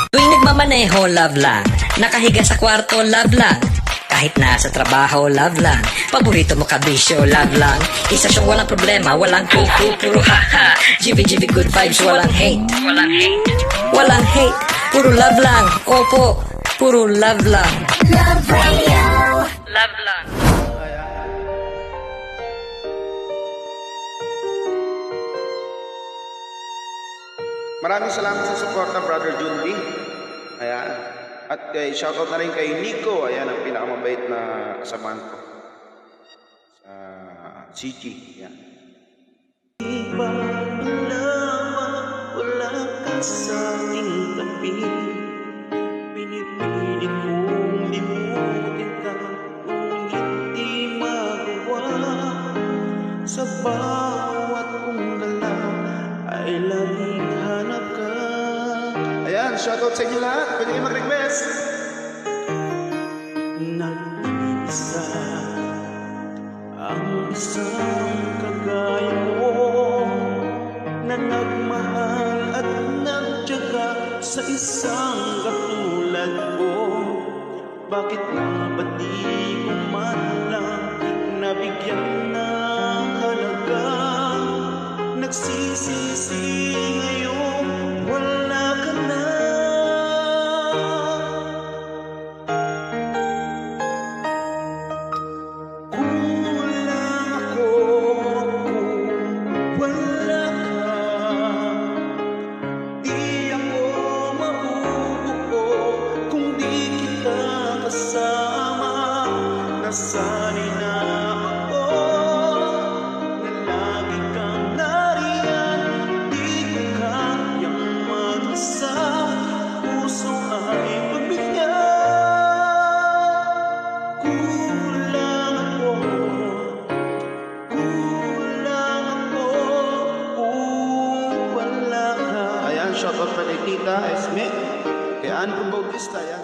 Tuwing nagmamaneho, love lang. Nakahiga sa kwarto, love lang. Kahit nasa trabaho, love lang. Paborito mo kabisyo, love lang. Isa siyang walang problema, walang kuku, puro haha. GV, good vibes, walang hate. Walang hate. Walang hate, puro love lang. Opo, puro love lang. Love Radio. Love lang. Maraming salamat sa suporta, Brother Junbi. Ayan. At shoutout na rin kay Nico. Ayan, ang pinakamabait na kasamahan ko sa CG. Ayan. Iba lamang wala ka sa aking tabi. Pinipilit kong limutin ka, ngunit di magawa. Sa bawat kong galaw ay laging hanap ka. Ayan, shoutout sa inyo lahat. Pwede kayo mag-request. Nag-isa ang isang kagaya mo na nagmahal at nagtiyaga sa isang katulad ko. Bakit nga ba di ko man lang nabigyan ng halaga? Nagsisisi ngayon wala ka na. Kulang ako kung wala ka. Di ako mabubuo kung di kita kasama. Nasanay na ako na lagi kang nariyan. Di ko kayang mag-isa, puso ay pagbigyan. Kulang ako kung wala ka. Ayan, shoutout pa kay Tita Esme. Kay Andrew Bautista. Ayan.